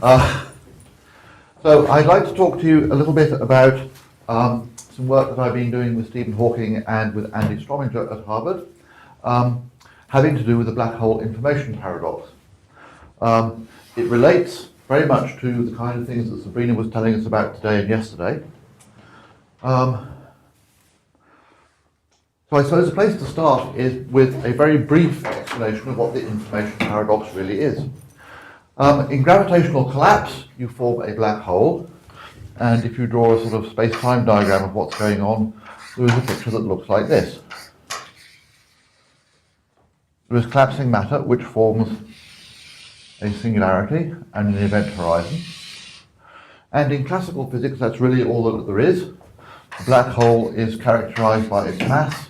So I'd like to talk to you a little bit about some work that I've been doing with Stephen Hawking and with Andy Strominger at Harvard, having to do with the black hole information paradox. It relates very much to the kind of things that Sabrina was telling us about today and yesterday. So I suppose the place to start is with a very brief explanation of what the information paradox really is. In gravitational collapse, you form a black hole, and if you draw a sort of space-time diagram of what's going on, there is a picture that looks like this. There is collapsing matter, which forms a singularity and an event horizon. And in classical physics, that's really all that there is. The black hole is characterized by its mass,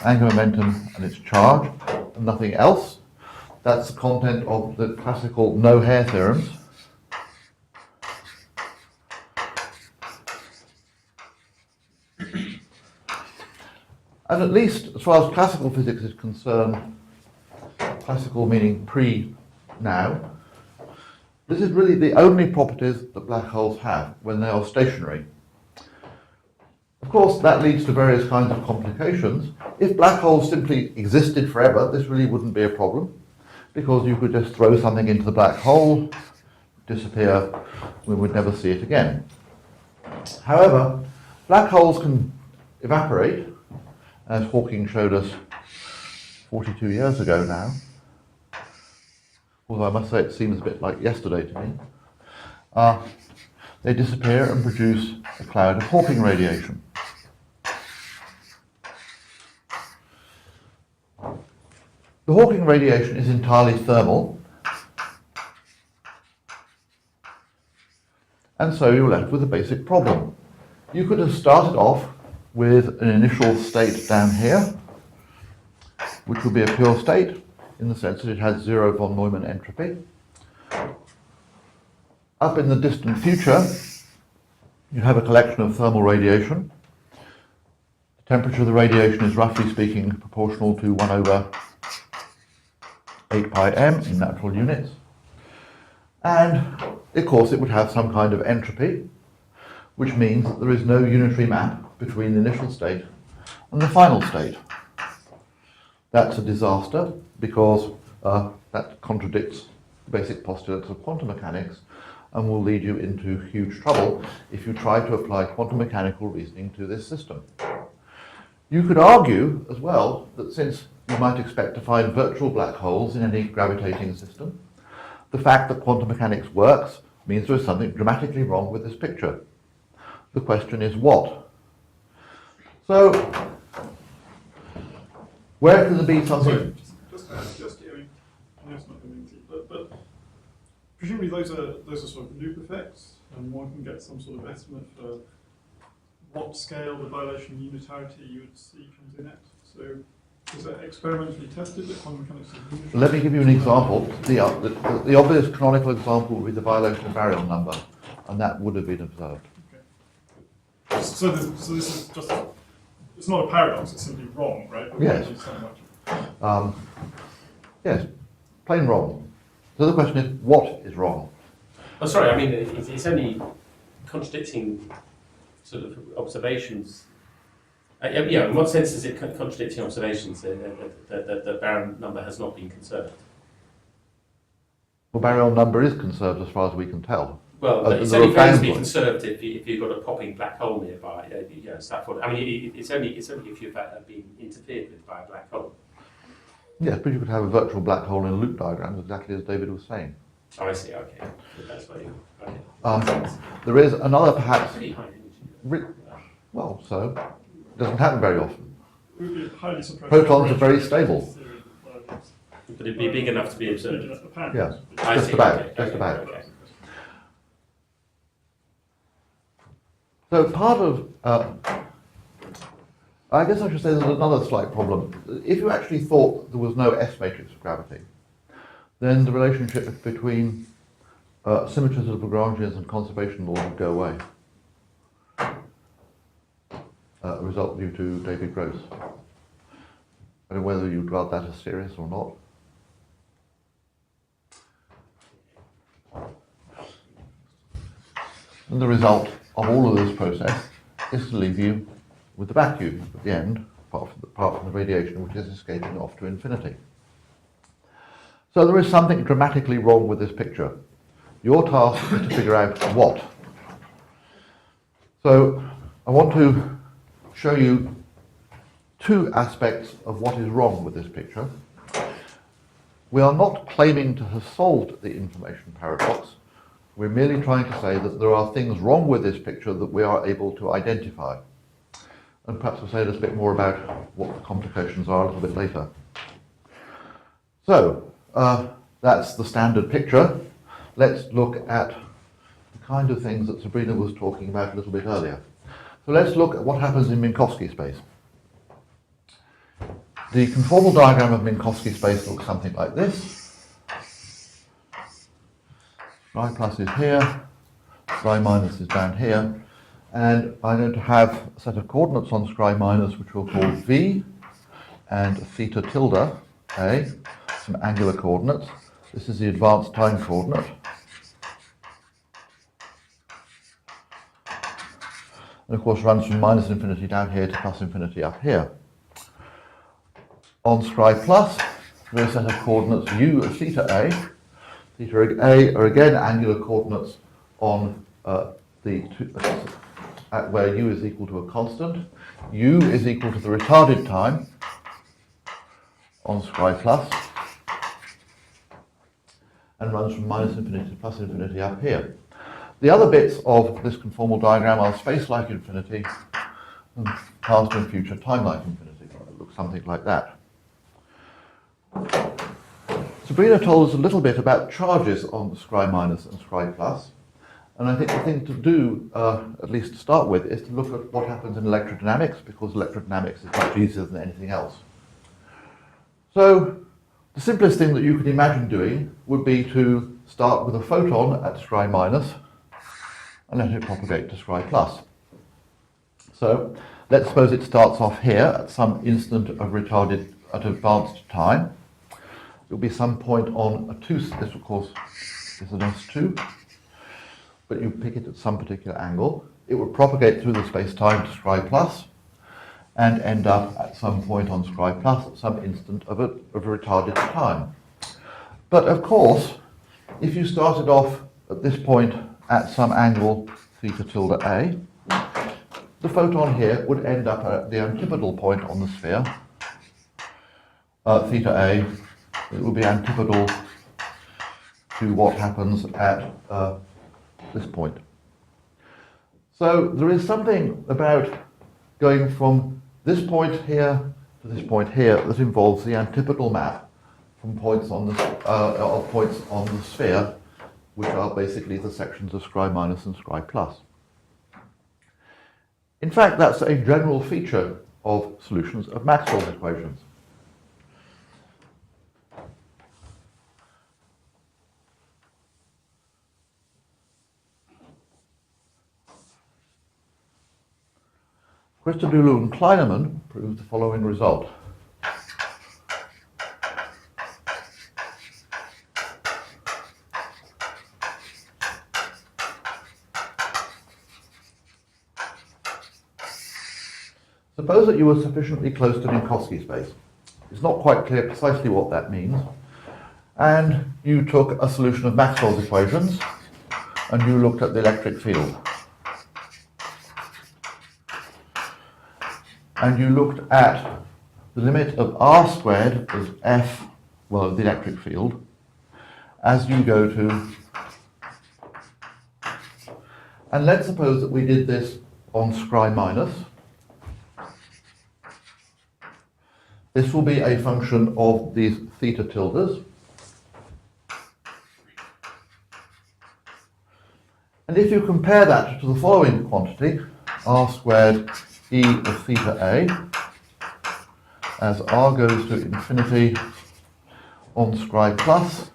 angular momentum, and its charge, and nothing else. That's the content of the classical no-hair theorems. And at least as far as classical physics is concerned, classical meaning pre-now, this is really the only properties that black holes have when they are stationary. Of course, that leads to various kinds of complications. If black holes simply existed forever, this really wouldn't be a problem, because you could just throw something into the black hole, disappear, we would never see it again. However, black holes can evaporate, as Hawking showed us 42 years ago now, although I must say it seems a bit like yesterday to me. They disappear and produce a cloud of Hawking radiation. The Hawking radiation is entirely thermal, and so you're left with a basic problem. You could have started off with an initial state down here, which would be a pure state, in the sense that it has zero von Neumann entropy. Up in the distant future, you have a collection of thermal radiation. The temperature of the radiation is, roughly speaking, proportional to 1 over 8 pi m in natural units. And, of course, it would have some kind of entropy, which means that there is no unitary map between the initial state and the final state. That's a disaster, because that contradicts the basic postulates of quantum mechanics and will lead you into huge trouble if you try to apply quantum mechanical reasoning to this system. You could argue as well that since you might expect to find virtual black holes in any gravitating system, the fact that quantum mechanics works means there is something dramatically wrong with this picture. The question is what? So, where can there be something? I know it's not going to be, but presumably those are sort of loop effects, and one can get some sort of estimate for what scale the violation unitarity you would see comes in at. So, is that experimentally tested that quantum mechanics is unitary? Let me give you an example. The obvious canonical example would be the violation of baryon number, and that would have been observed. Okay. So this is just, it's not a paradox, it's simply wrong, right? Yes. Yes, plain wrong. So the question is, what is wrong? Oh, sorry, I mean, it's only contradicting sort of observations. Yeah, in what sense is it contradicting observations that the baryon number has not been conserved? Well, baryon number is conserved as far as we can tell. Well, it's only going to be conserved if you've got a popping black hole nearby. Stuff. I mean, it's only if you've been interfered with by a black hole. Yes, but you could have a virtual black hole in a loop diagram, exactly as David was saying. Oh, I see. Okay, that's what you. Okay. There is another perhaps. Pretty high energy. Well, so it doesn't happen very often. It would be highly surprising. Protons are very stable. But it'd be big enough to be observed. Yeah, I just see. about. Okay. Just about. Okay. So part of, I guess I should say there's another slight problem. If you actually thought there was no S matrix of gravity, then the relationship between symmetries of Lagrangians and conservation laws would go away. A result due to David Gross. I don't know whether you regard that as serious or not. And the result of all of this process is to leave you with the vacuum at the end, apart from the radiation which is escaping off to infinity. So there is something dramatically wrong with this picture. Your task is to figure out what. So I want to show you two aspects of what is wrong with this picture. We are not claiming to have solved the information paradox. We're merely trying to say that there are things wrong with this picture that we are able to identify. And perhaps I'll say a little bit more about what the complications are a little bit later. So, that's the standard picture. Let's look at the kind of things that Sabrina was talking about a little bit earlier. So let's look at what happens in Minkowski space. The conformal diagram of Minkowski space looks something like this. Psi plus is here, psi minus is down here, and I'm going to have a set of coordinates on psi minus which we'll call V, and theta tilde A, some angular coordinates. This is the advanced time coordinate. And of course runs from minus infinity down here to plus infinity up here. On Scri plus, there is a set of coordinates U of theta A. Theta A are again angular coordinates on where U is equal to a constant. U is equal to the retarded time on Scri plus, and runs from minus infinity to plus infinity up here. The other bits of this conformal diagram are space-like infinity and past and future time-like infinity. It looks something like that. Sabrina told us a little bit about charges on the Scri minus and Scri plus, and I think the thing to do, at least to start with, is to look at what happens in electrodynamics, because electrodynamics is much easier than anything else. So the simplest thing that you could imagine doing would be to start with a photon at Scri minus and let it propagate to Scri plus. So let's suppose it starts off here at some instant of retarded at advanced time. There will be some point on a 2, this of course is an S2, but you pick it at some particular angle. It will propagate through the space-time to Scri plus and end up at some point on Scri plus at some instant of a retarded time. But of course, if you started off at this point at some angle theta tilde A, the photon here would end up at the antipodal point on the sphere, theta A. It would be antipodal to what happens at this point. So there is something about going from this point here to this point here that involves the antipodal map from points on the sphere, which are basically the sections of Scri minus and Scri plus. In fact, that's a general feature of solutions of Maxwell's equations. Christodoulou and Kleinemann proved the following result. Suppose that you were sufficiently close to Minkowski space. It's not quite clear precisely what that means. And you took a solution of Maxwell's equations and you looked at the electric field. And you looked at the limit of r squared as f, well, the electric field, as you go to, and let's suppose that we did this on Scri minus. This will be a function of these theta tildes. And if you compare that to the following quantity, r squared e of theta a, as r goes to infinity on Scri plus,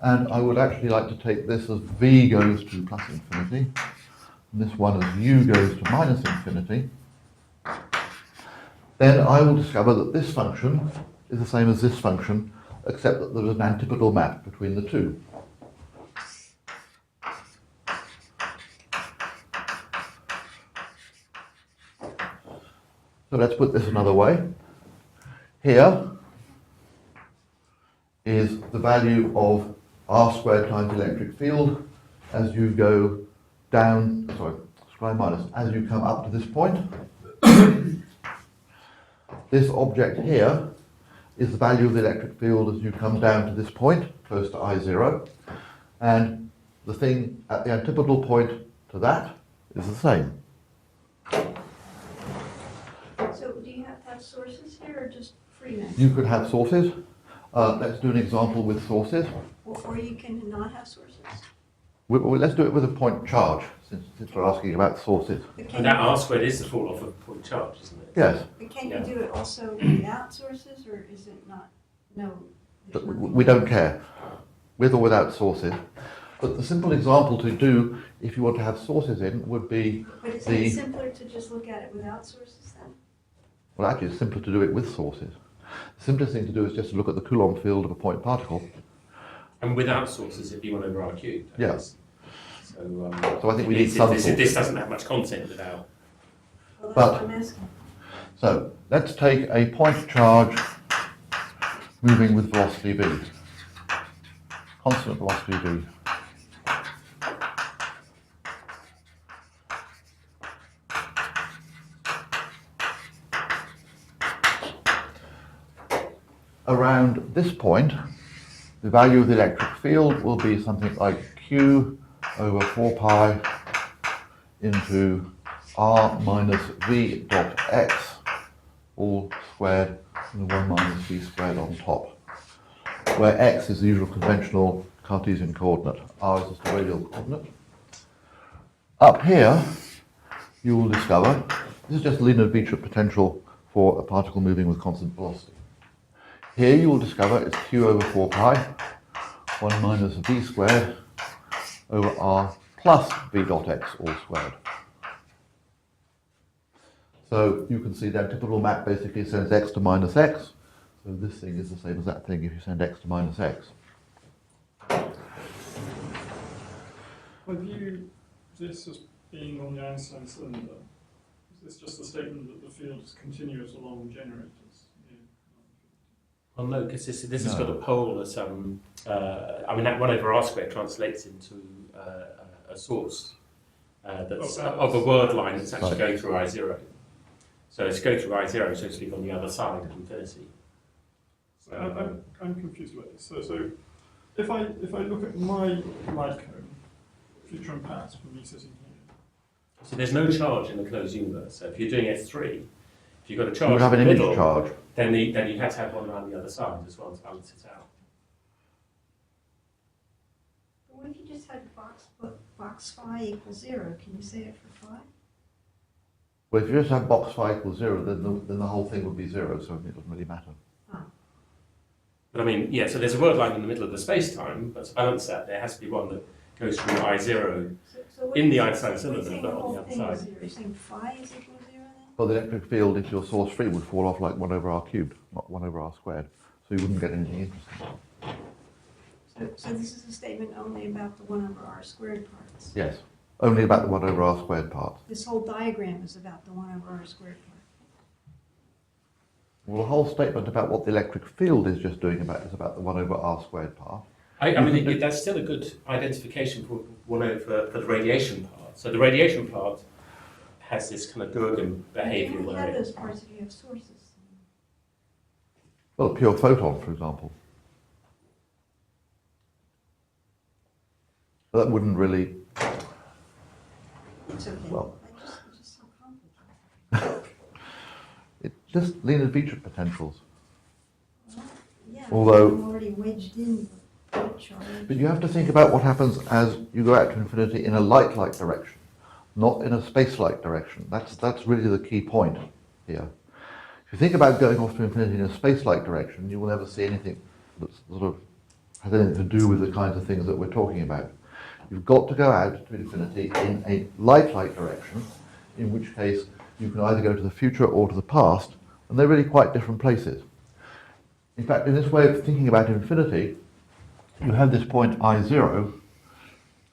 and I would actually like to take this as v goes to plus infinity, and this one as u goes to minus infinity, then I will discover that this function is the same as this function, except that there is an antipodal map between the two. So let's put this another way. Here is the value of r squared times electric field as you go down, sorry, square minus, as you come up to this point. This object here is the value of the electric field as you come down to this point, close to I0. And the thing at the antipodal point to that is the same. So do you have to have sources here or just free mass? You could have sources. Let's do an example with sources. Or you can not have sources? Let's do it with a point charge, since we're asking about sources. But And can that you, R squared is the fall off of point charge, isn't it? Yes, but can you Yeah. do it also without sources, or is it not? No. but there's nothing. we don't care, with or without sources. But the simple example to do, if you want to have sources in, would be, But isn't the- it simpler to just look at it without sources then? well, actually it's simpler to do it with sources. The simplest thing to do is just to look at the Coulomb field of a point particle. And without sources, it'd be 1 over R cubed. I Yeah. guess. So, So I think we this- need some this, sources. this doesn't have much content without. Well, that's But- what I'm asking. So let's take a point charge moving with velocity v, constant velocity v. Around this point, the value of the electric field will be something like Q over 4 pi into R minus V dot X, all squared, and the 1 minus V squared on top, where X is the usual conventional Cartesian coordinate, R is just the radial coordinate. Up here, you will discover, this is just linear Beechert potential for a particle moving with constant velocity. Here you will discover it's Q over 4 pi, 1 minus V squared over R plus V dot X all squared. So you can see the antipodal map basically sends X to minus X. So this thing is the same as that thing if you send X to minus X. I view this as being on the Einstein cylinder. Is this just a statement that the field is continuous along generators? Well, no, because this has No. got a pole at I mean, that 1 over R squared translates into a source that's of a word line that's actually Right. going through I0. So it's going through I0, so to speak, on the other side of infinity. So I'm confused about this. So if I look at my light cone, future and past, for me sitting here, So there's no charge in the closed universe. So if you're doing S3, if you've got a charge You would have an in the image middle, charge. then you had to have one around the other side as well to balance it out. But what if you just had box phi equals 0? Can you say it for phi? Well, if you just have box phi equals 0, then the whole thing would be 0, so it doesn't really matter. But I mean, yeah, so there's a word line in the middle of the space-time, but to balance that, there has to be one that goes through I0 So what in is the it- Einstein what are you cylinder, saying but the on whole the other thing is side. 0? You're saying phi is equal to 0 then? Well, the electric field, if you're source free, would fall off like 1 over R cubed, not 1 over R squared. So you wouldn't get anything interesting. So this is a statement only about the 1 over r squared parts. Yes, only about the 1 over R squared part. This whole diagram is about the 1 over r squared part. Well, the whole statement about what the electric field is just doing about is about the 1 over R squared part. I mean, that's still a good identification for the radiation part. So the radiation part has this kind of Gurgen behavior You only where have those parts if you have sources. Well, a pure photon, for example. That wouldn't really, It's okay. Well- It's just so complicated. it's just linear Beechert potentials. Well, yeah, Although- I'm already wedged in the charge. But you have to think about what happens as you go out to infinity in a light-like direction, not in a space-like direction. That's really the key point here. If you think about going off to infinity in a space-like direction, you will never see anything that sort of has anything to do with the kinds of things that we're talking about. You've got to go out to infinity in a light-like direction, in which case you can either go to the future or to the past, and they're really quite different places. In fact, in this way of thinking about infinity, you have this point I0,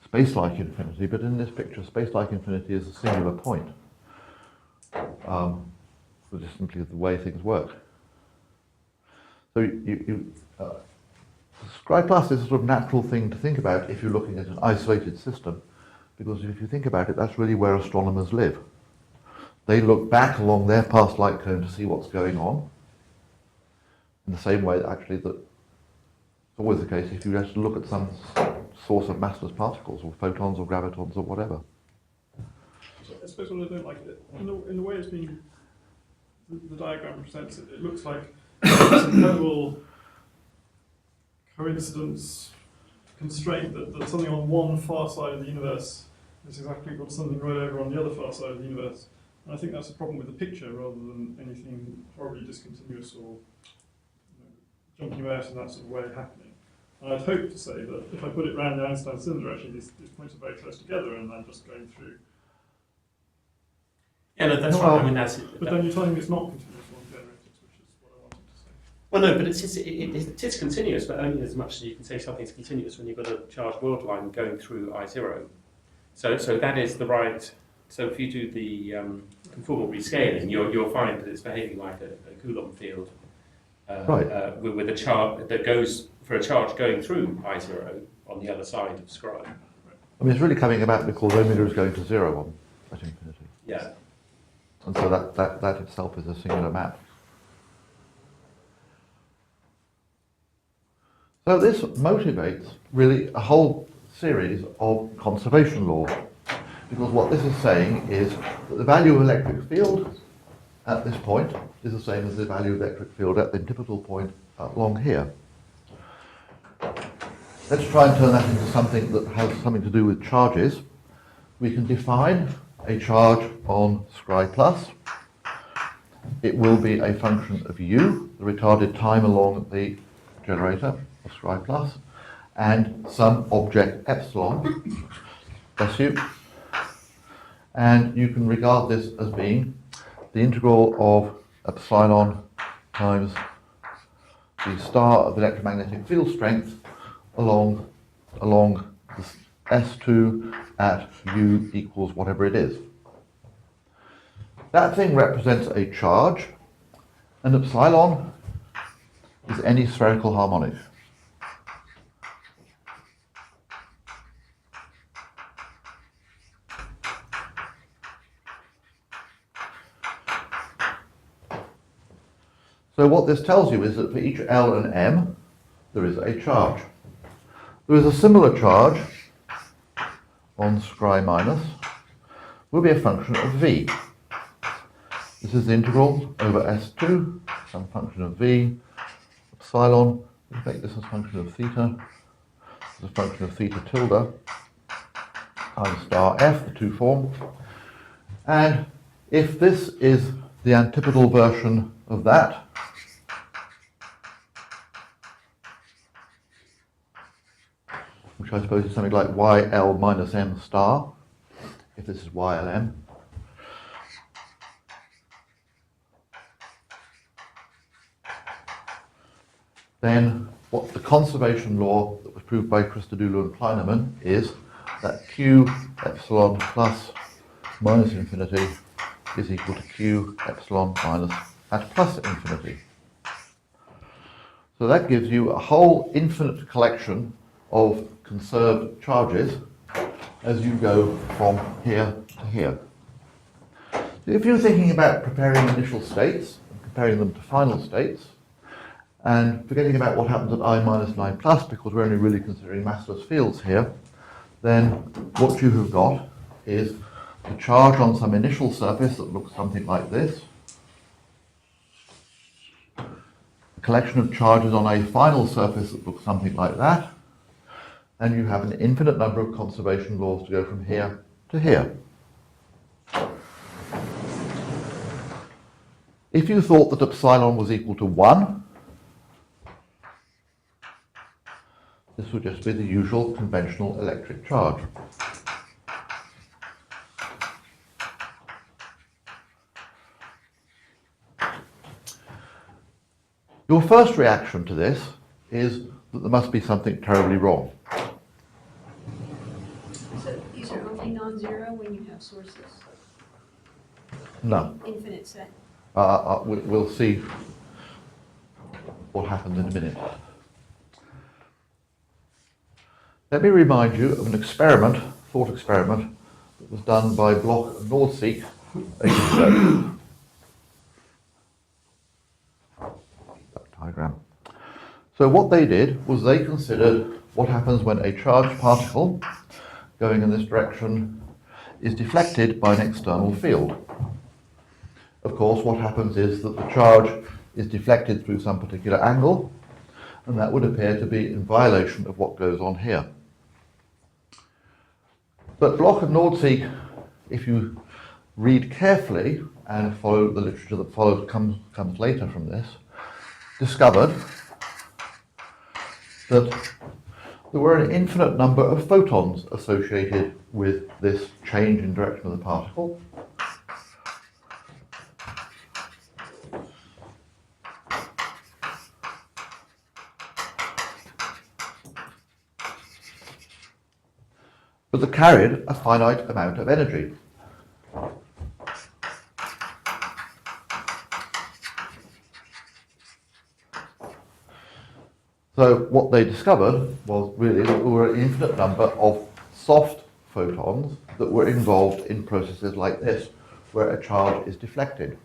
space-like infinity, but in this picture, space-like infinity is a singular point. because it's simply the way things work. So Scri plus is a sort of natural thing to think about if you're looking at an isolated system, because if you think about it, that's really where astronomers live. They look back along their past light cone to see what's going on, in the same way that actually that it's always the case if you just look at some source of massless particles, or photons or gravitons or whatever. I suppose what I don't like it, in the way it's been, the diagram presents it, it looks like it's an incredible coincidence constraint that something on one far side of the universe is exactly got something right over on the other far side of the universe. And I think that's a problem with the picture rather than anything horribly discontinuous or jumping about in that sort of way happening. And I'd hope to say that if I put it round the Einstein cylinder, actually these points are very close together and I'm just going through. Yeah, no, that's right. I mean, that's it. But then you're telling me it's not continuous one generators, which is what I wanted to say. Well, no, but it is continuous, but only as much as you can say something's continuous when you've got a charged world line going through I0. So that is the right. So if you do the conformal rescaling, you'll find that it's behaving like a Coulomb field, Right. With a charge that goes for a charge going through I0 on the other side of Scri. I mean, it's really coming about because omega is going to 0 at infinity. Yeah. And so that itself is a singular map. So this motivates really a whole series of conservation laws, because what this is saying is that the value of electric field at this point is the same as the value of electric field at the antipodal point along here. Let's try and turn that into something that has something to do with charges. We can define a charge on Scri plus. It will be a function of u, the retarded time along the generator of Scri plus, and some object epsilon, bless you. And you can regard this as being the integral of epsilon times the star of electromagnetic field strength along this S2 at u equals whatever it is. That thing represents a charge, and epsilon is any spherical harmonic. So what this tells you is that for each L and M, there is a charge. There is a similar charge on Scri minus, will be a function of V. This is the integral over S2, some function of V, epsilon, we make this as a function of theta, this is a function of theta tilde, times star F, the two form. And if this is the antipodal version of that, which I suppose is something like YL minus M star, if this is YLM. Then what the conservation law that was proved by Christodoulou and Kleinemann is that Q epsilon plus minus infinity is equal to Q epsilon minus at plus infinity. So that gives you a whole infinite collection of conserved charges as you go from here to here. So if you're thinking about preparing initial states and comparing them to final states, and forgetting about what happens at I minus 9 plus, because we're only really considering massless fields here, then what you have got is a charge on some initial surface that looks something like this, a collection of charges on a final surface that looks something like that, and you have an infinite number of conservation laws to go from here to here. If you thought that epsilon was equal to 1, this would just be the usual conventional electric charge. Your first reaction to this is that there must be something terribly wrong. So these are only non-zero when you have sources? No. Infinite set? We'll see what happens in a minute. Let me remind you of an experiment, thought experiment, that was done by Bloch and Nordseek ages ago. That diagram. So what they did was they considered what happens when a charged particle going in this direction is deflected by an external field. Of course, what happens is that the charge is deflected through some particular angle, and that would appear to be in violation of what goes on here. But Bloch and Nordseek, if you read carefully and follow the literature that comes later from this, discovered that there were an infinite number of photons associated with this change in direction of the particle. But that carried a finite amount of energy. So what they discovered was really that there were an infinite number of soft photons that were involved in processes like this, where a charge is deflected.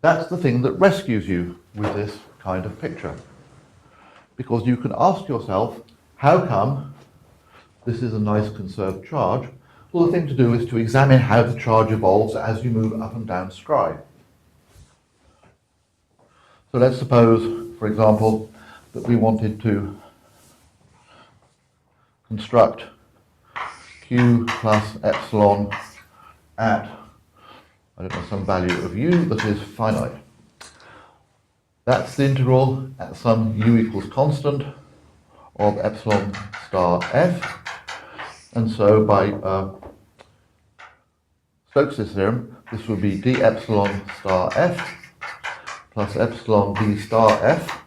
That's the thing that rescues you with this kind of picture. Because you can ask yourself, how come this is a nice conserved charge? Well, the thing to do is to examine how the charge evolves as you move up and down scry. So let's suppose, for example, that we wanted to construct Q plus epsilon at, I don't know, some value of u that is finite. That's the integral at some u equals constant of epsilon star f, and so by Stokes' theorem, this would be d epsilon star f plus epsilon d star f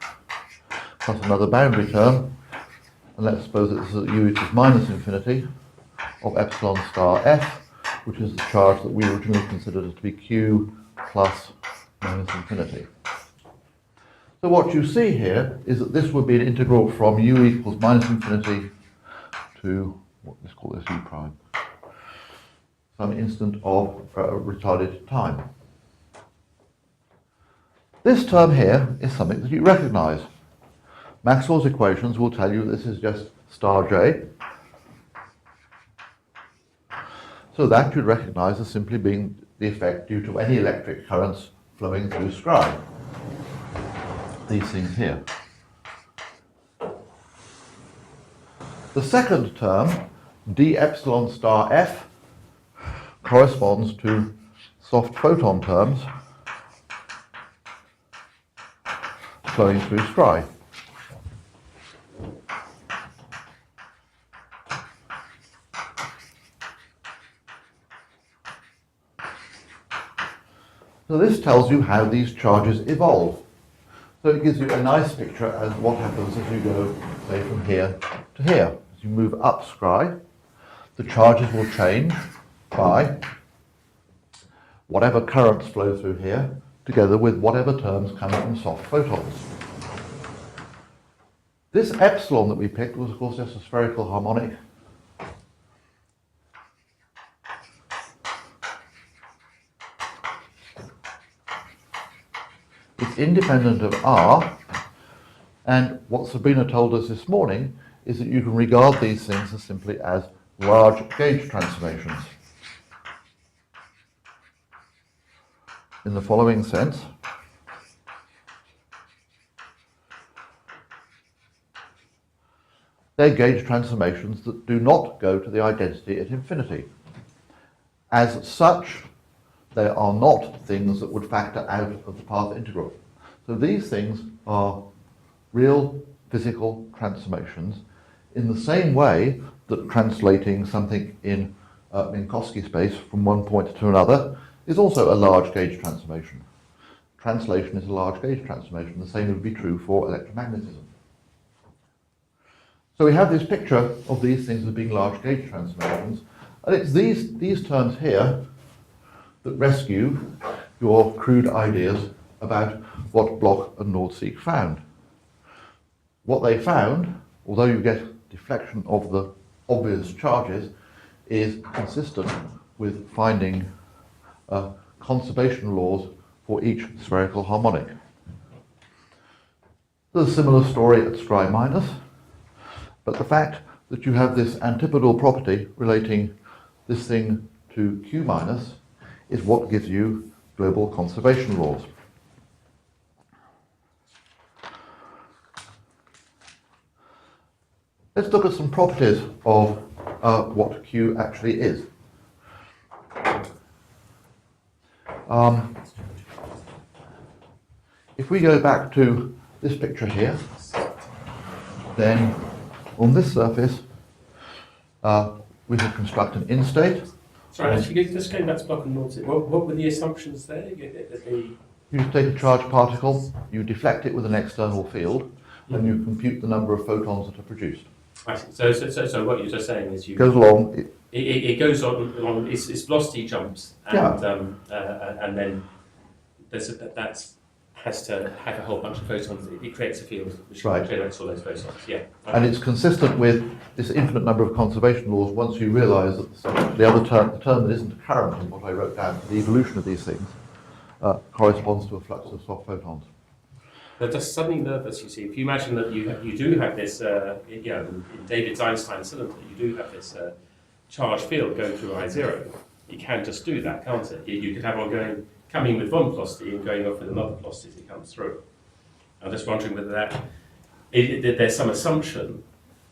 plus another boundary term, and let's suppose that this is at u equals minus infinity of epsilon star f, which is the charge that we originally considered to be q plus minus infinity. So what you see here is that this would be an integral from u equals minus infinity to, let's call this u prime, some instant of retarded time. This term here is something that you recognize. Maxwell's equations will tell you this is just star j. So that you'd recognize as simply being the effect due to any electric currents flowing through scry. These things here. The second term, d epsilon star f, corresponds to soft photon terms flowing through scry. So this tells you how these charges evolve. So it gives you a nice picture of what happens as you go, say, from here to here. As you move up scry, the charges will change by whatever currents flow through here, together with whatever terms come from soft photons. This epsilon that we picked was, of course, just a spherical harmonic. It's independent of R, and what Sabrina told us this morning is that you can regard these things as simply as large gauge transformations. In the following sense, they're gauge transformations that do not go to the identity at infinity. As such, they are not things that would factor out of the path integral. So these things are real physical transformations in the same way that translating something in Minkowski space from one point to another is also a large gauge transformation. Translation is a large gauge transformation. The same would be true for electromagnetism. So we have this picture of these things as being large gauge transformations, and it's these terms here that rescue your crude ideas about what Bloch and Nordseek found. What they found, although you get deflection of the obvious charges, is consistent with finding conservation laws for each spherical harmonic. There's a similar story at Scri minus, but the fact that you have this antipodal property relating this thing to Q minus is what gives you global conservation laws. Let's look at some properties of what Q actually is. If we go back to this picture here, then on this surface we can construct an in-state. Sorry, actually, just going back to Bloch and Nordseek, what were the assumptions there? You take a charged particle, you deflect it with an external field, and you compute the number of photons that are produced. I see. So what you're just saying is It goes along. It goes on along. Its velocity jumps, and then that has to have a whole bunch of photons. It creates a field which generates all those photons. Yeah. And it's consistent with this infinite number of conservation laws once you realise that the other term, the term that isn't current in what I wrote down, the evolution of these things, corresponds to a flux of soft photons. They're just suddenly nervous, you see. If you imagine that you do have this, in David's Einstein cylinder, you do have this charged field going through I0. You can just do that, can't it? You could have one coming with one velocity and going off with another velocity as it comes through. I'm just wondering whether there's some assumption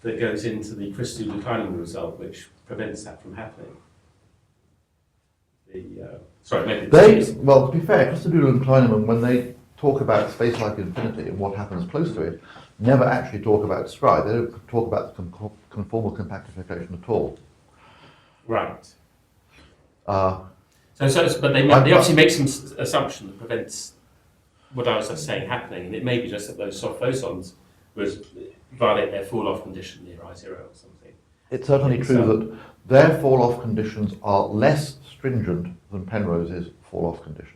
that goes into the crystal declining result which prevents that from happening. Well, to be fair, Christodoulou and Kleinemann, when they talk about space-like infinity and what happens close to it, never actually talk about Scri. They don't talk about the conformal compactification at all. Right. But they obviously make some assumption that prevents what I was just saying happening, and it may be just that those soft photons would violate their fall-off condition near I0 or something. It's certainly true that their fall-off conditions are less stringent than Penrose's fall-off conditions.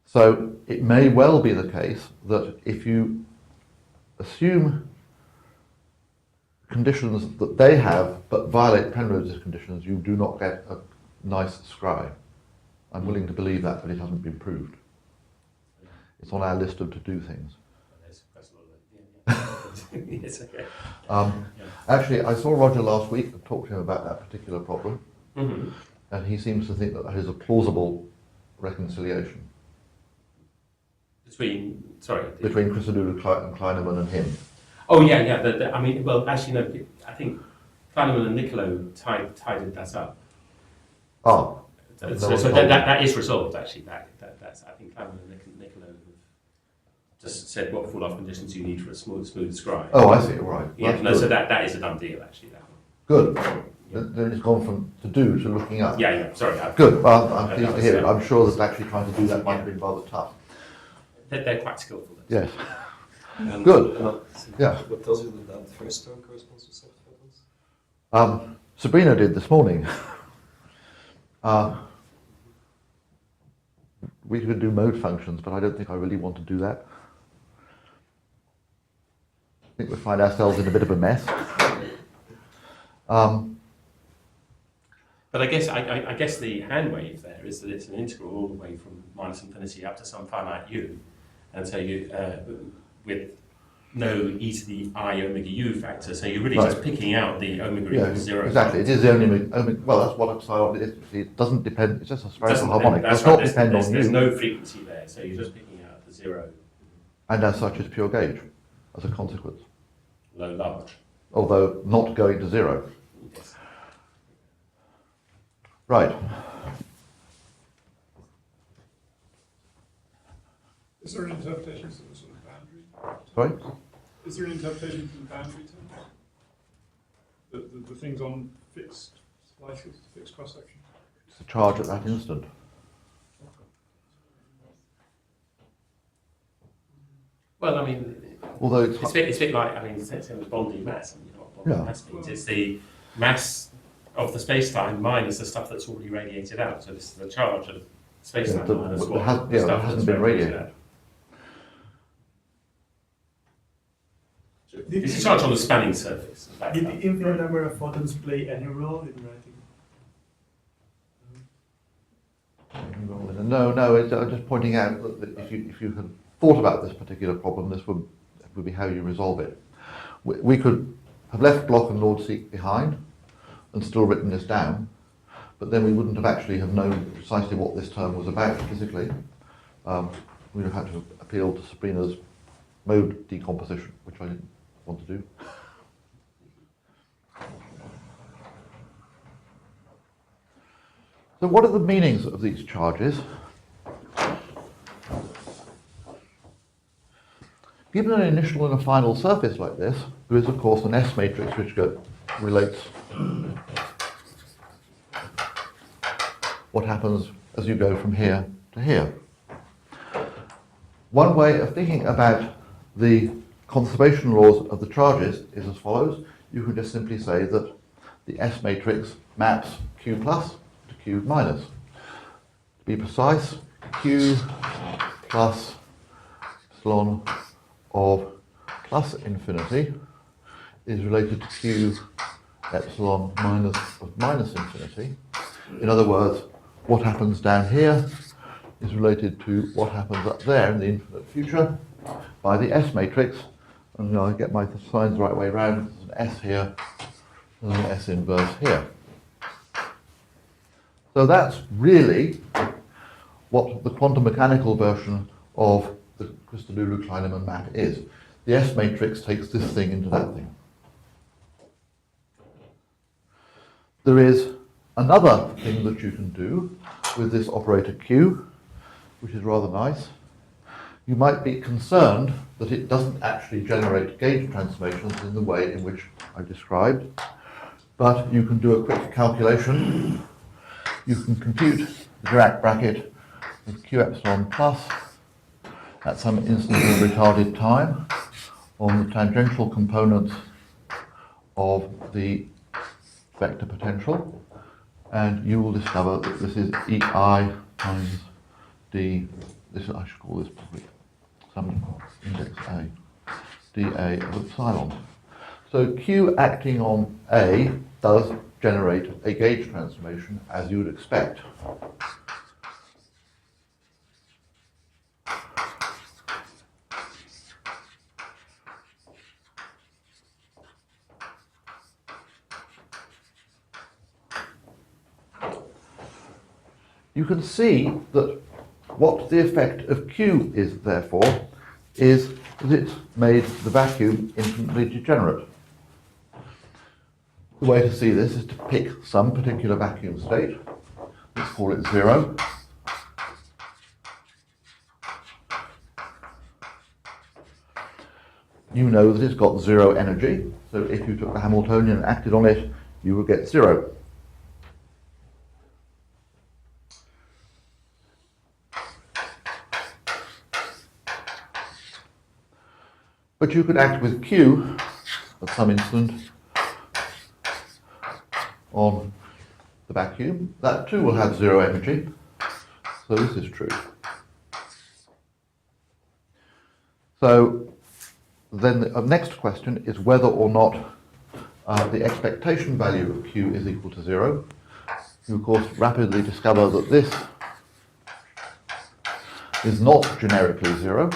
So it may well be the case that if you assume conditions that they have but violate Penrose's conditions, you do not get a nice Scri. I'm willing to believe that, but it hasn't been proved. It's on our list of to-do things. Yes, okay. Actually, I saw Roger last week and talked to him about that particular problem, Mm-hmm. and he seems to think that is a plausible reconciliation between Christodoulou and Kleinemann and him. Oh yeah. I mean, well, actually, no. I think Kleinemann and Niccolo tidied that up. Oh, so that is resolved. Actually, that's I think Kleinemann and Niccolo have just said what fall-off conditions you need for a smooth Scri. Oh, I see. All right. Yeah, no, so that is a done deal. Actually, that one. Good. Then it's gone from to do to looking up. Yeah. Sorry. Good. Well, I'm pleased to hear it. I'm sure that actually trying to do that might have been rather tough. They're quite skillful. Yes. And Good. Yeah. What tells you that first term corresponds to soft photons? Sabrina did this morning. We could do mode functions, but I don't think I really want to do that. I think we find ourselves in a bit of a mess. But I guess the hand wave there is that it's an integral all the way from minus infinity up to some finite u, and so you with no e to the I omega u factor, so you're really just picking out the omega equals 0. Exactly, it is the only omega. Well, that's what epsilon is. It doesn't depend. It's just a spherical harmonic. It does not depend on u. There's no frequency there, so you're just picking out the 0. And as such, is pure gauge as a consequence. Low, large. Although not going to 0. Yes. Right. Is there an interpretation of the sort of boundary? Sorry? Is there an interpretation from the boundary terms? The things on fixed slices, fixed cross section? It's the charge at that instant. Well, I mean, although it's a bit like, I mean, same as bonding mass. I mean, you know what bonding mass means. It's the mass of the space-time minus the stuff that's already radiated out. So this is the charge of space-time Yeah, minus but what it the stuff hasn't that's been radiated. out. It's a charge on the spanning surface. Did the infinite number of photons play any role in writing? No, I'm just pointing out that if you had thought about this particular problem, this would be how you resolve it. We could have left Bloch and Lord-Seek behind and still written this down, but then we wouldn't have actually have known precisely what this term was about physically. We'd have had to appeal to Sabrina's mode decomposition, which I didn't want to do. So what are the meanings of these charges? Given an initial and a final surface like this, there is of course an S matrix which relates what happens as you go from here to here. One way of thinking about the conservation laws of the charges is as follows. You can just simply say that the S matrix maps Q plus to Q minus. To be precise, Q plus epsilon of plus infinity is related to Q epsilon minus of minus infinity. In other words, what happens down here is related to what happens up there in the infinite future by the S matrix. And I'll get my signs the right way around. There's an S here and an S inverse here. So that's really what the quantum mechanical version of the Christodoulou-Kleinemann map is. The S matrix takes this thing into that thing. There is another thing that you can do with this operator Q, which is rather nice. You might be concerned that it doesn't actually generate gauge transformations in the way in which I described, but you can do a quick calculation. You can compute the Dirac bracket with Q epsilon plus at some instant of retarded time on the tangential component of the vector potential, and you will discover that this is EI times D, I should call this probably some index A, dA of epsilon. So Q acting on A does generate a gauge transformation as you would expect. You can see that what the effect of Q is, therefore, is that it's made the vacuum infinitely degenerate. The way to see this is to pick some particular vacuum state. Let's call it 0. You know that it's got 0 energy, so if you took the Hamiltonian and acted on it, you would get 0. But you could act with Q at some instant on the vacuum. That too will have 0 energy, so this is true. So then the next question is whether or not the expectation value of Q is equal to 0. You of course rapidly discover that this is not generically 0.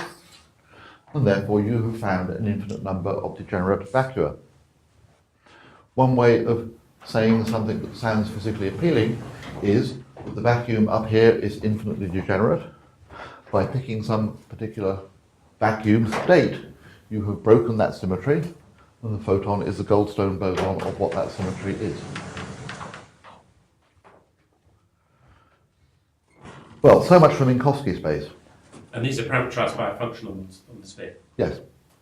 And therefore you have found an infinite number of degenerate vacua. One way of saying something that sounds physically appealing is that the vacuum up here is infinitely degenerate. By picking some particular vacuum state, you have broken that symmetry, and the photon is the Goldstone boson of what that symmetry is. Well, so much for Minkowski space. And these are parameterized by a function on the sphere. Yes,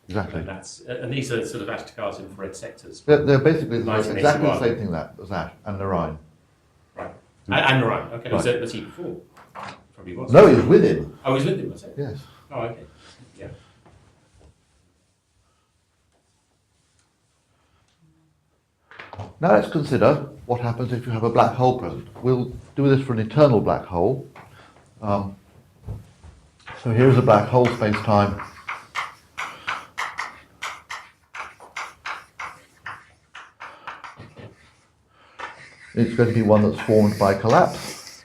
exactly. And these are sort of Ashtakar's infrared sectors. They're basically exactly the 1981. same thing as that, and Narayan. Right. And Narayan. Okay. Right. Was he before? Probably was. No, he was with him. Oh, he was with him, was it? Yes. Oh, okay. Yeah. Now let's consider what happens if you have a black hole present. We'll do this for an eternal black hole. So here's a black hole space-time. It's going to be one that's formed by collapse.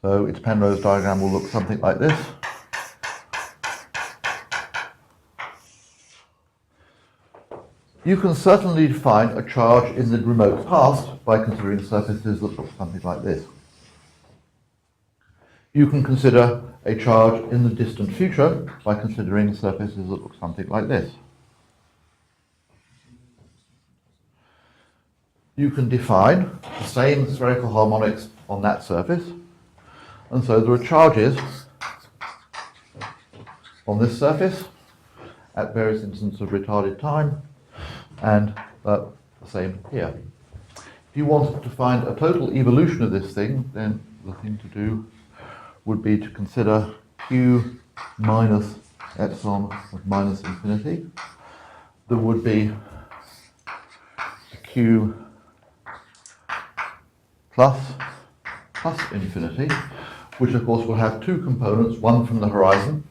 So its Penrose diagram will look something like this. You can certainly define a charge in the remote past by considering surfaces that look something like this. You can consider a charge in the distant future by considering surfaces that look something like this. You can define the same spherical harmonics on that surface, and so there are charges on this surface at various instances of retarded time, and the same here. If you wanted to find a total evolution of this thing, then the thing to do would be to consider q minus epsilon of minus infinity. There would be q plus infinity, which of course will have two components, one from the horizon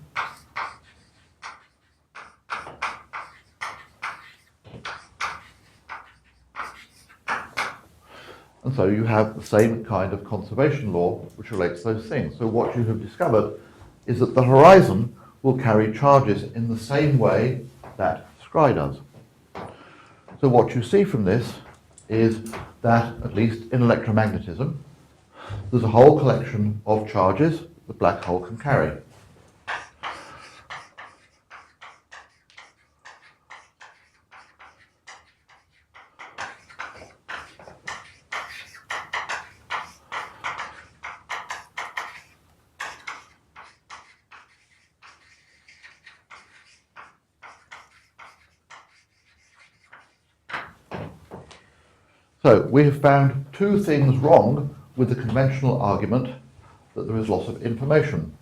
and so you have the same kind of conservation law which relates those things. So what you have discovered is that the horizon will carry charges in the same way that scry does. So what you see from this is that, at least in electromagnetism, there's a whole collection of charges the black hole can carry. So we have found two things wrong with the conventional argument that there is loss of information.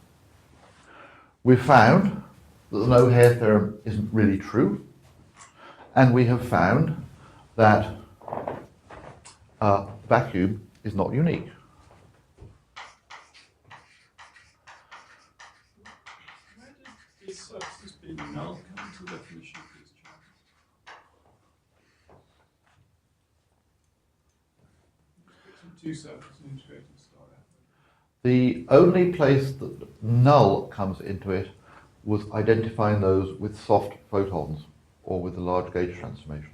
We've found that the no-hair theorem isn't really true, and we have found that vacuum is not unique. Where did these surfaces being null come into the definition of these charges? Two surfaces and integrating star out. The only place that null comes into it was identifying those with soft photons or with the large gauge transformations.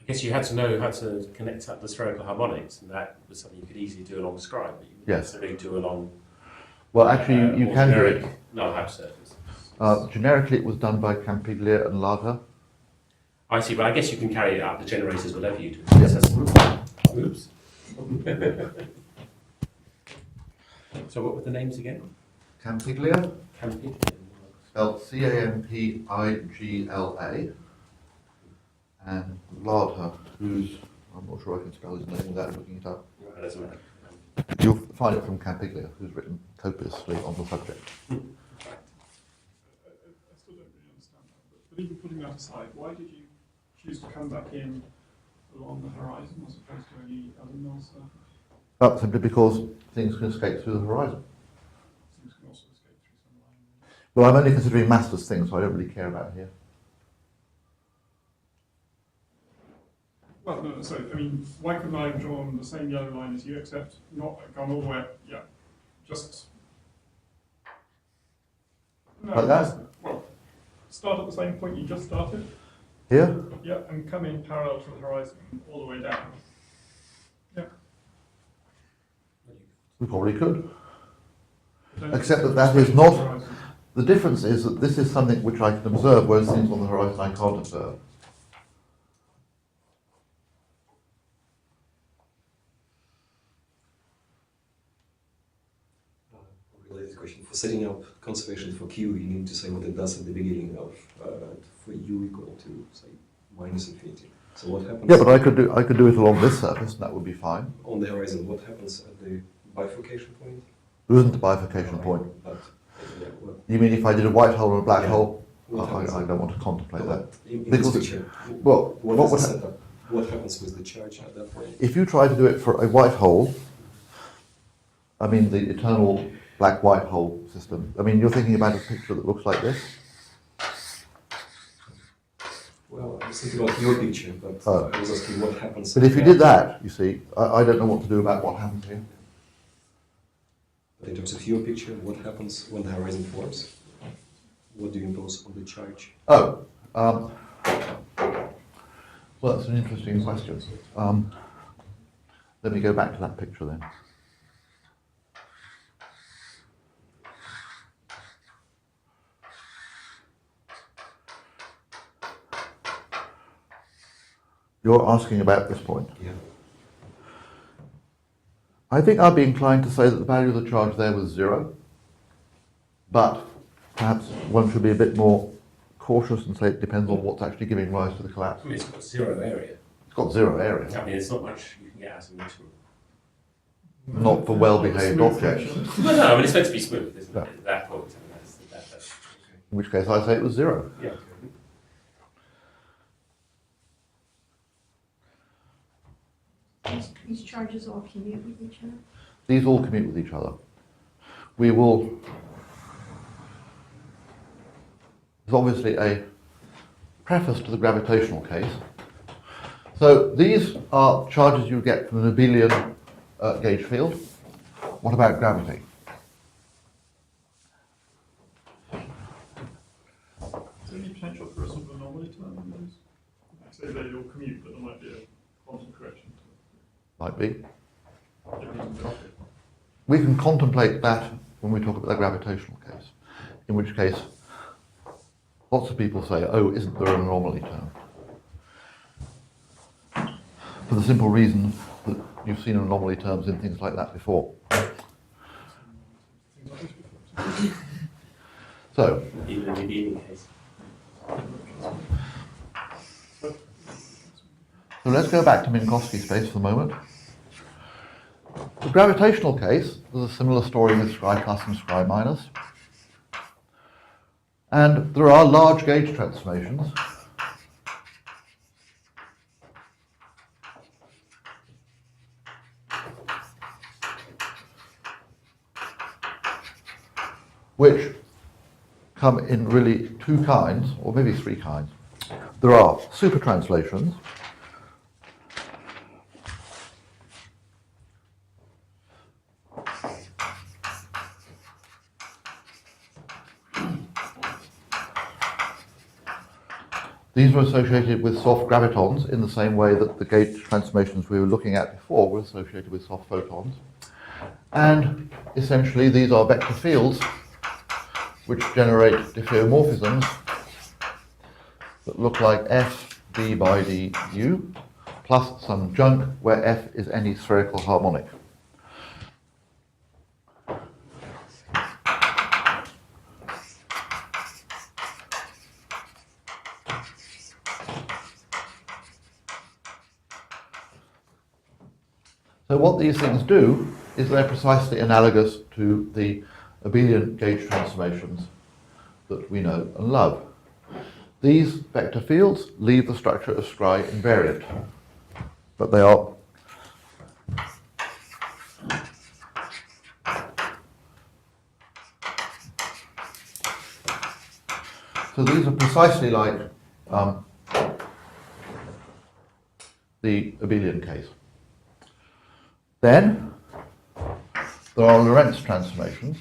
I guess you had to know how to connect up the spherical harmonics, and that was something you could easily do along scry, but you wouldn't necessarily do along. Well, actually, you can do it. Null hab surface. Generically, it was done by Campiglia and Lager. I see, but I guess you can carry it up the generators whatever you do. Yes. Oops. So what were the names again? Campiglia, Camping. spelled Campigla, and Lager, who's, I'm not sure I can spell his name without looking it up. That doesn't matter. You'll find it from Campiglia, who's written copiously on the subject. I still don't really understand that. But even putting that aside, why did you choose to come back in along the horizon as opposed to any other null surface? Simply because things can escape through the horizon. Things can also escape through some line. Well, I'm only considering massless things, so I don't really care about here. Well, no, sorry, I mean, why couldn't I have drawn the same yellow line as you, except not gone all the way up? Yeah, just. No, Like that? Well, start at the same point you just started. Here? Yeah, and come in parallel to the horizon all the way down. Yeah. We probably could. Don't Except that just that is the not- horizon. The difference is that this is something which I can observe, whereas things on the horizon I can't observe. Related question. For setting up conservation for Q, you need to say what it does at the beginning of, for U equal to, say, minus infinity. So what happens? Yeah, but I could do it along this surface, and that would be fine. On the horizon, what happens at the bifurcation point? There isn't a bifurcation point. But, yeah, well, You mean if I did a white hole and a black Yeah. hole? What happens? I don't want to contemplate that. In Because- this picture, Well, what what is would the hap- setup? What happens with the charge at that point? If you try to do it for a white hole, I mean the eternal black-white hole system, I mean you're thinking about a picture that looks like this? Well, I was thinking about your picture, but Oh. I was asking what happens. But if you did that, you see, I don't know what to do about what happens here. But in terms of your picture, what happens when the horizon forms? What do you impose on the charge? Oh, well, that's an interesting question. Let me go back to that picture then. You're asking about this point. Yeah. I think I'd be inclined to say that the value of the charge there was 0, but perhaps one should be a bit more cautious and say it depends on what's actually giving rise to the collapse. I mean, it's got 0 area. It's got 0 area, I mean, it's not much you can get out of it. not for well-behaved Smooth objects, function. No, I mean, it's meant to be smooth, isn't Yeah. it? At that point, I mean, that's in which case I say it was 0. yeah. These charges all commute with each other? These all commute with each other. We will, there's obviously a preface to the gravitational case. So these are charges you get from an abelian gauge field. What about gravity? Is there any potential for a sort of anomaly term in those? Say that you'll commute, but there might be a quantum correction Might be. to different graphic. We can contemplate that when we talk about the gravitational case, in which case lots of people say, oh, isn't there an anomaly term? For the simple reason that you've seen anomaly terms in things like that before. Things like this before. So, Even in the Abelian case. so let's go back to Minkowski space for the moment. The gravitational case, there's a similar story with Scri plus and Scri minus. And there are large gauge transformations. Which come in really 2 kinds, or maybe 3 kinds. There are super translations, these were associated with soft gravitons in the same way that the gauge transformations we were looking at before were associated with soft photons. And essentially these are vector fields which generate diffeomorphisms that look like f d by du plus some junk where f is any spherical harmonic. So what these things do is they're precisely analogous to the abelian gauge transformations that we know and love. These vector fields leave the structure of Scri invariant, but they are so these are precisely like the abelian case. Then there are Lorentz transformations.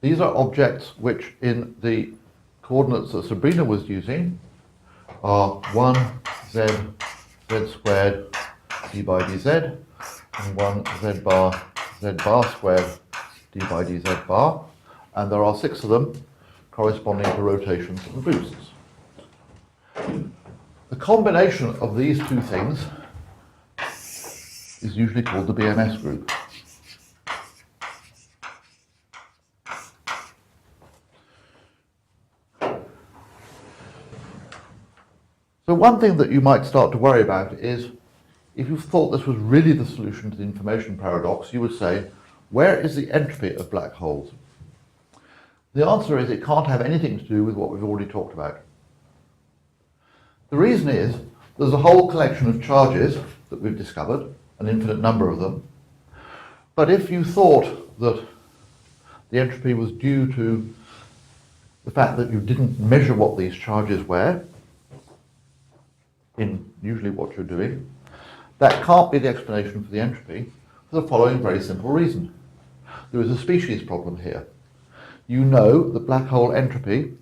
These are objects which in the coordinates that Sabrina was using are 1 z squared d by dz and 1 z bar squared d by dz bar, and there are 6 of them corresponding to rotations and boosts. The combination of these 2 things is usually called the BMS group. So one thing that you might start to worry about is if you thought this was really the solution to the information paradox, you would say, where is the entropy of black holes? The answer is it can't have anything to do with what we've already talked about. The reason is there's a whole collection of charges that we've discovered, an infinite number of them. But if you thought that the entropy was due to the fact that you didn't measure what these charges were, in usually what you're doing, that can't be the explanation for the entropy for the following very simple reason. There is a species problem here. You know that black hole entropy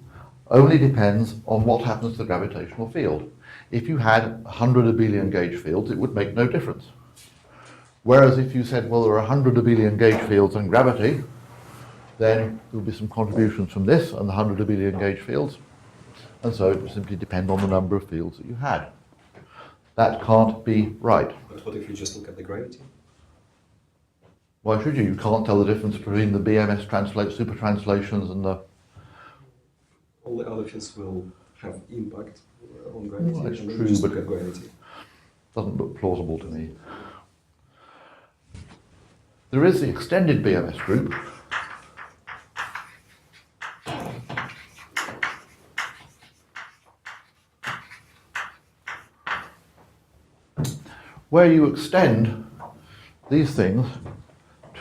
only depends on what happens to the gravitational field. If you had 100 abelian gauge fields, it would make no difference. Whereas if you said, well, there are 100 abelian gauge fields and gravity, then there will be some contributions from this and the 100 abelian gauge fields. And so it would simply depend on the number of fields that you had. That can't be right. But what if you just look at the gravity? Why should you? You can't tell the difference between the BMS super translations and the... All the other fields will have impact on gravity. Well, that's and then true, just but- look at gravity. Doesn't look plausible to me. There is the extended BMS group. Where you extend these things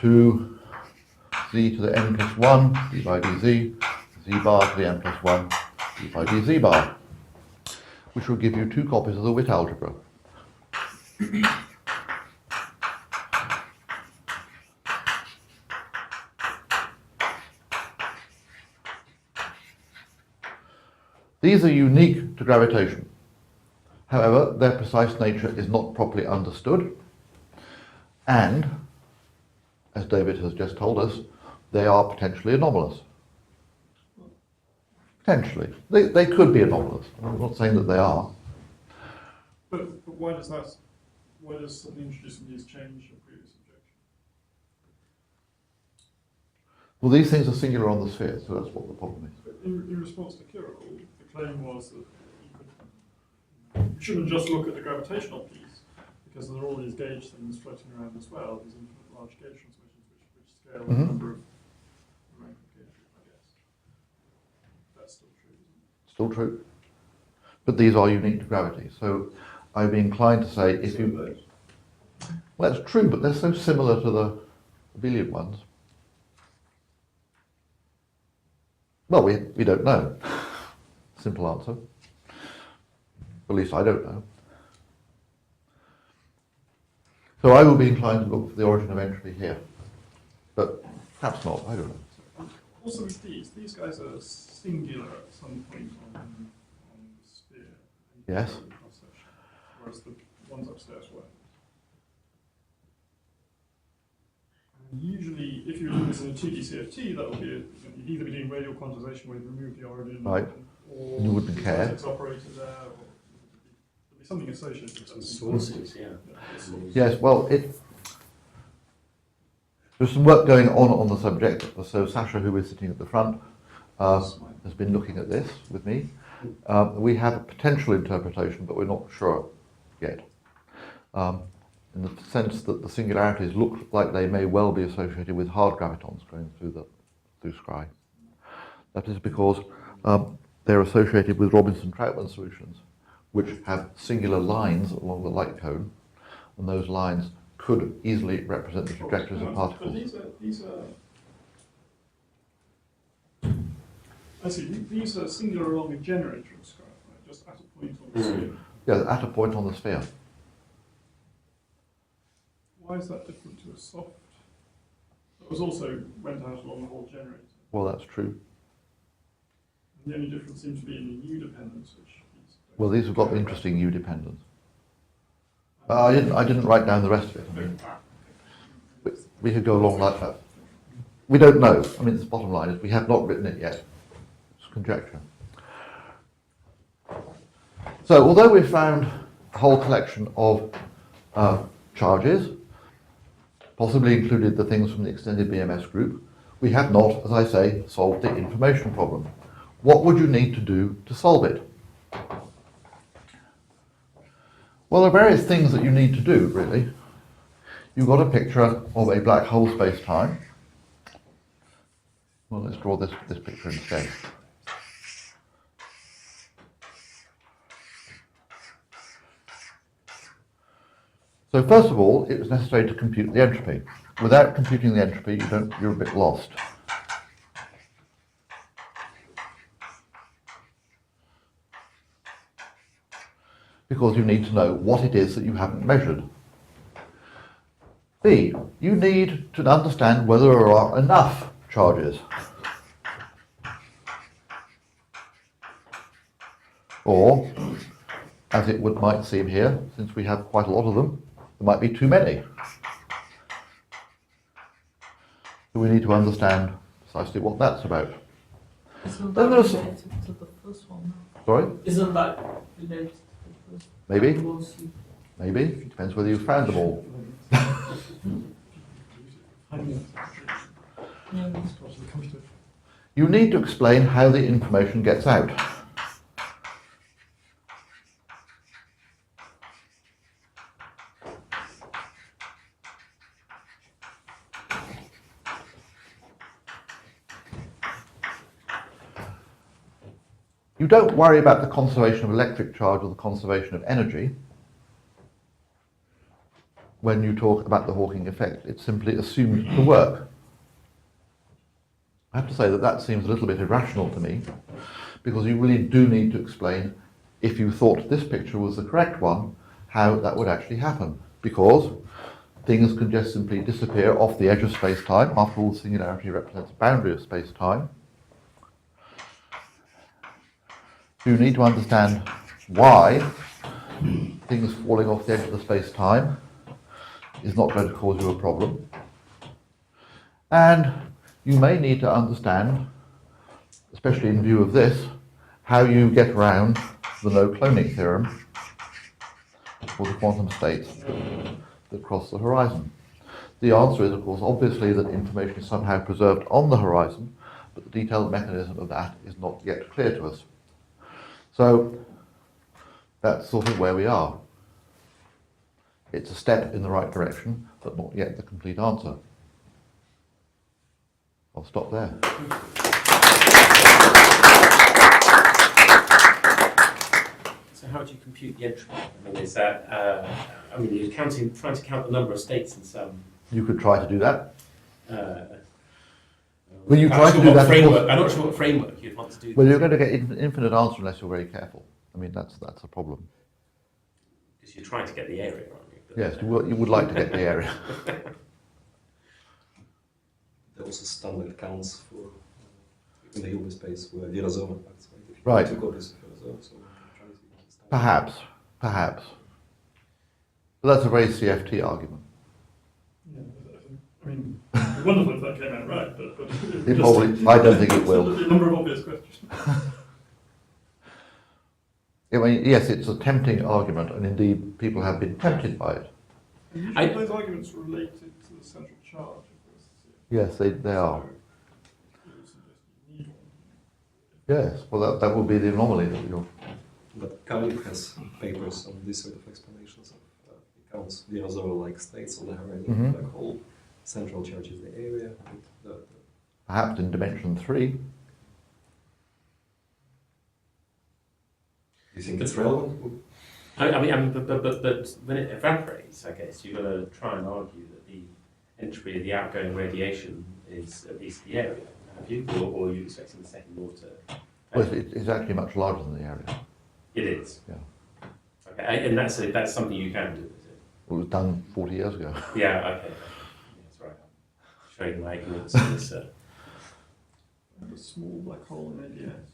to z to the n plus 1 d by dz, z bar to the n plus 1 d by dz bar, which will give you two copies of the Witt algebra. These are unique to gravitation. However, their precise nature is not properly understood, and, as David has just told us, they are potentially anomalous. Potentially. They could be anomalous. I'm not saying that they are. But why does something introducing these change your previous objection? Well, these things are singular on the sphere, so that's what the problem is. But in response to Kirill, the claim was that you shouldn't just look at the gravitational piece, because there are all these gauge things floating around as well, these infinite large gauge transmissions which scale the number of the rank of gauge group, I guess. That's still true, isn't it? Still true. But these are unique to gravity, so I'd be inclined to say if you... Well, that's true, but they're so similar to the abelian ones. Well, we don't know. Simple answer. At least I don't know. So I will be inclined to look for the origin of entropy here. But perhaps not, I don't know. Also with these guys are singular at some point on the sphere. Yes. Whereas the ones upstairs weren't. And usually, if you're doing this in a 2D CFT, that would be you'd either be doing radial quantization where you remove the origin, Right. or You wouldn't care. physics operator there, or there'd be something associated with that. Sources, yeah. Yes, well, there's some work going on the subject. So Sasha, who is sitting at the front, has been looking at this with me. We have a potential interpretation, but we're not sure yet. In the sense that the singularities look like they may well be associated with hard gravitons going through Scry. That is because they're associated with Robinson-Troutman solutions, which have singular lines along the light cone, and those lines could easily represent the trajectories of particles. But these are. I see. These are singular along a generator of Scry, right? Just at a point on the sphere. Yeah, at a point on the sphere. Why is that different to a soft? That was also went out along the whole generator. Well, that's true. And the only difference seems to be in the U dependence, which is. Well, these have got the interesting U dependence. I didn't write down the rest of it. I mean, we could go along like that. We don't know. I mean, the bottom line is we have not written it yet. It's conjecture. So, although we've found a whole collection of charges, possibly included the things from the extended BMS group, we have not, as I say, solved the information problem. What would you need to do to solve it? Well, there are various things that you need to do, really. You've got a picture of a black hole space-time. Well, let's draw this picture instead. So first of all, it was necessary to compute the entropy. Without computing the entropy, you're a bit lost. Because you need to know what it is that you haven't measured. B, you need to understand whether there are enough charges. Or, as it might seem here, since we have quite a lot of them, there might be too many. So we need to understand precisely what that's about. Isn't Then that there's- related to the first one? Sorry? Isn't that related to the first Maybe? one? Maybe. It depends whether you've found them all. You need to explain how the information gets out. You don't worry about the conservation of electric charge or the conservation of energy when you talk about the Hawking effect. It's simply assumed to work. I have to say that seems a little bit irrational to me, because you really do need to explain, if you thought this picture was the correct one, how that would actually happen. Because things can just simply disappear off the edge of space-time. After all, singularity represents a boundary of space-time. So you need to understand why things falling off the edge of the space-time is not going to cause you a problem. And you may need to understand, especially in view of this, how you get around the no-cloning theorem for the quantum states that cross the horizon. The answer is, of course, obviously that information is somehow preserved on the horizon, but the detailed mechanism of that is not yet clear to us. So that's sort of where we are. It's a step in the right direction, but not yet the complete answer. I'll stop there. So how do you compute the entropy? I mean, is that, you're trying to count the number of states in some... You could try to do that. Well, you try to do that, of course- I'm not sure what framework you'd want to do. Well, you're going to get an infinite answer unless you're very careful. I mean, that's a problem. Because you're trying to get the area, aren't you? But, Yes, you would like to get the area. There are also standard counts for in the Hilbert space where Dirazoa acts, right? If you Right. took copies of Dirazoa, so I'm trying to see the standard. Perhaps. But that's a very CFT argument. Yeah, I mean, it'd be wonderful if that came out right, but It probably, I don't think it will. A number of obvious questions. I mean, yes, it's a tempting argument, and indeed people have been tempted by it. And usually those arguments are related to the central charge of this. Yes, they are. So, it would suggest you need one. Yes, well, that will be the anomaly that you're... But Khalid has papers on this sort of explanations of he counts Dirazoa-like states on the horizon of Mhm. the black hole. Central charge is the area. And Perhaps in dimension 3. do you think it's relevant? But when it evaporates, I guess you've got to try and argue that the entropy of the outgoing radiation is at least the area, have you? Or are you expecting the second law to... Well, it's actually much larger than the area. It is? Yeah. Okay, and that's something you can do, is it? It was done 40 years ago. Yeah, okay. That's right. Showing my ignorance on this. A small black hole in ADS.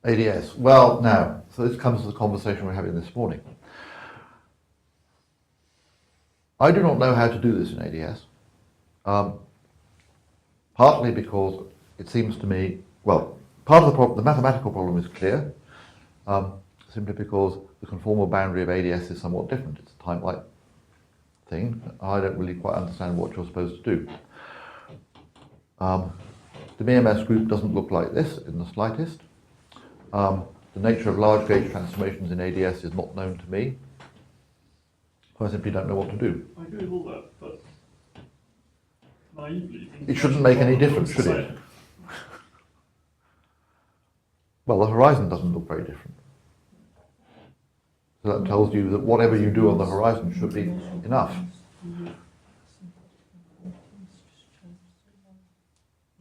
ADS. Well, now, so this comes to the conversation we're having this morning. I do not know how to do this in ADS, partly because it seems to me, well, part of the problem, the mathematical problem is clear, simply because the conformal boundary of ADS is somewhat different. It's a time-like thing. I don't really quite understand what you're supposed to do. The BMS group doesn't look like this in the slightest. The nature of large gauge transformations in ADS is not known to me. So I simply don't know what to do. I agree with all that, but naively, you think It shouldn't make any difference, should it? Well, the horizon doesn't look very different. So that tells you that whatever you do on the horizon should be enough.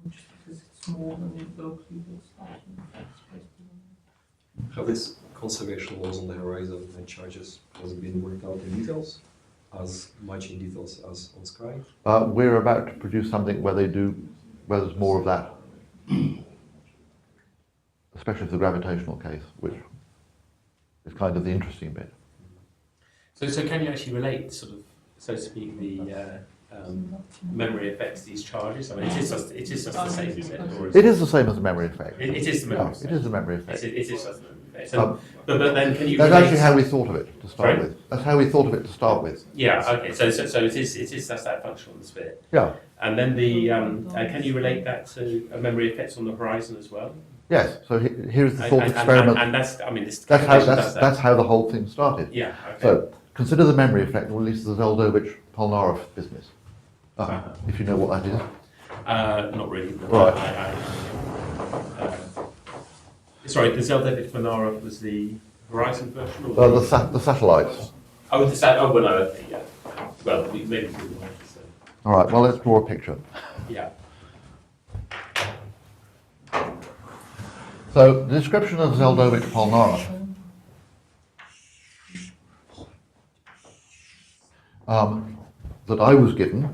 Just because it's more than it locally looks like. Have these conservation laws on the horizon and charges has it been worked out in details, as much in details as on Sky? We're about to produce something where where there's more of that, especially for the gravitational case, which is kind of the interesting bit. So can you actually relate, sort of, so to speak, the memory effects to these charges? I mean, it is just the same, is it? Or It is the same as the memory effect. It is the memory Yeah, effect. it is the memory effect. It is just the memory effect. So, but then can you That's relate? actually how we thought of it to start Sorry? with. That's how we thought of it to start with. Yeah, okay, so it is that's that function on the sphere. Yeah. And then the, can you relate that to a memory effects on the horizon as well? Yes. So here's the thought experiment. And that's, I mean, this That's calculation does that. that's how the whole thing started. Yeah, okay. So consider the memory effect, or at least the Zeldovich-Polnareff business, if you know what that is. Not really. Right. Sorry, the Zeldovich-Polnareff was the horizon version? Or The satellites. Oh, the sat. Oh, well, no, okay, yeah. Well, maybe we will have to say. All right. Well, let's draw a picture. Yeah. So the description of Zeldovich-Polnareff that I was given,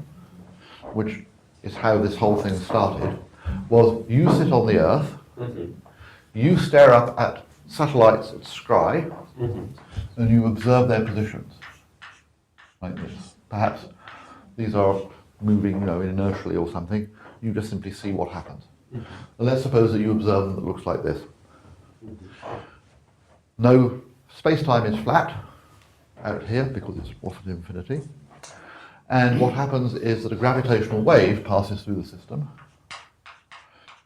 which is how this whole thing started, was you sit on the Earth, you stare up at satellites at sky, and you observe their positions, like this. Perhaps these are moving, inertially or something. You just simply see what happens. And let's suppose that you observe them that looks like this. No, space-time is flat out here because it's off at infinity. And what happens is that a gravitational wave passes through the system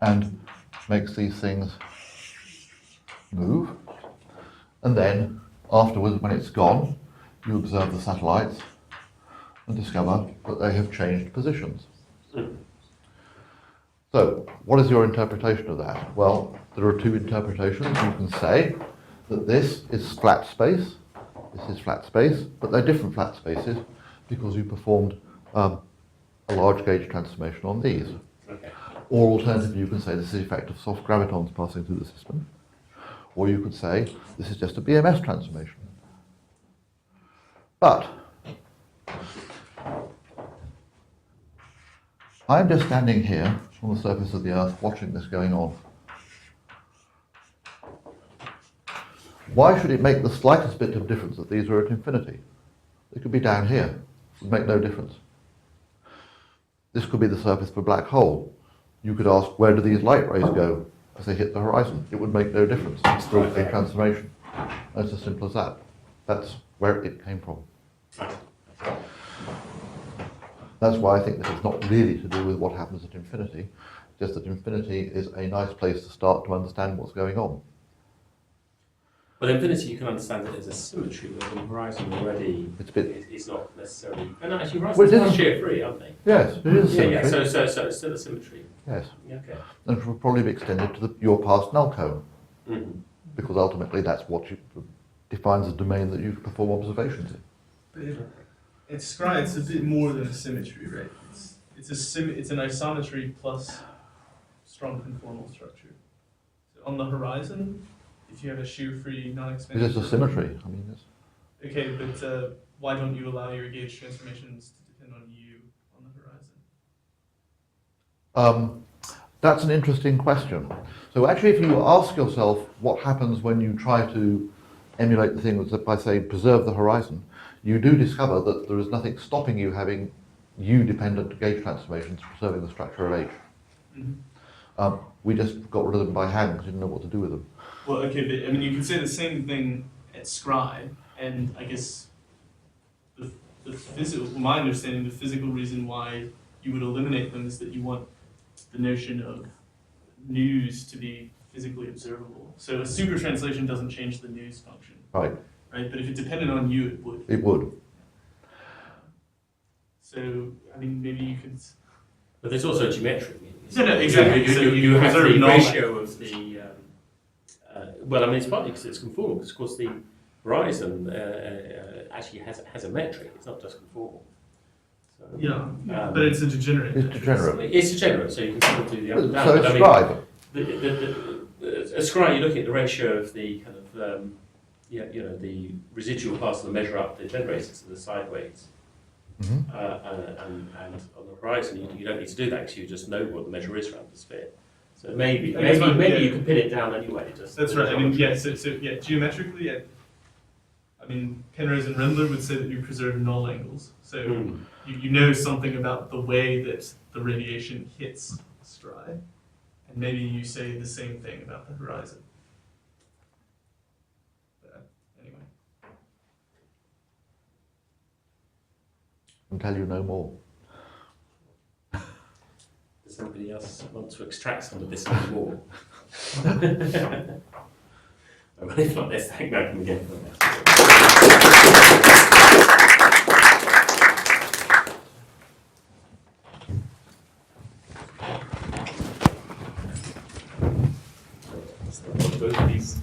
and makes these things move. And then, afterwards, when it's gone, you observe the satellites and discover that they have changed positions. So, what is your interpretation of that? Well, there are two interpretations. You can say that this is flat space, this is flat space, but they're different flat spaces because you performed a large gauge transformation on these. Okay. Or alternatively, you can say this is the effect of soft gravitons passing through the system. Or you could say this is just a BMS transformation. But I'm just standing here on the surface of the Earth watching this going on. Why should it make the slightest bit of difference that these are at infinity? They could be down here. It would make no difference. This could be the surface of a black hole. You could ask, where do these light rays go as they hit the horizon? It would make no difference. It's still a transformation. It's as simple as that. That's where it came from. That's why I think this is not really to do with what happens at infinity, just that infinity is a nice place to start to understand what's going on. Well, infinity, you can understand it as a symmetry, where the horizon already it's not necessarily. And actually, horizons are shear free, aren't they? Yes, it is a symmetry. Yeah. So it's still a symmetry. Yes. Yeah, okay. And it will probably be extended to your past null cone, because ultimately that's what defines the domain that you perform observations in. But it's Scry, it's a bit more than a symmetry, right? It's an isometry plus strong conformal structure. So on the horizon, if you have a shear-free, It non-expansive... is a symmetry. I mean, Okay, but why don't you allow your gauge transformations to depend on you on the horizon? that's an interesting question. So actually, if you ask yourself what happens when you try to emulate the thing by saying preserve the horizon, you do discover that there is nothing stopping you having U-dependent gauge transformations preserving the structure of H. We just got rid of them by hand because we didn't know what to do with them. Well, okay, but I mean, you can say the same thing at Scry, and I guess the physical, my understanding, the physical reason why you would eliminate them is that you want the notion of news to be physically observable. So a super translation doesn't change the news function. Right. Right, but if it depended on you, it would. It would. So, I mean, maybe you could. But there's also a geometric meaning. No, exactly. So You have preserve the null ratio of the. Well, I mean, it's partly because it's conformal. Because of course the horizon actually has a metric. It's not just conformal. So, Yeah, but it's a degenerate. It's degenerate. It's degenerate, so you can still do the up and down. So but it's I mean, scribe. a scribe, you look at the ratio of the kind of the residual parts of the measure up, the generators to the sideways, Mhm. and on the horizon you don't need to do that because you just know what the measure is around the sphere. So maybe you can pin it down anyway. Just That's right. I mean, yeah. So geometrically, I mean, Penrose and Rendler would say that you preserve null angles. So you know something about the way that the radiation hits stride, and maybe you say the same thing about the horizon. But anyway. I'll tell you no more. Does anybody else want to extract some of this and more? Well, if not, let's thank Malcolm again for that. Both of these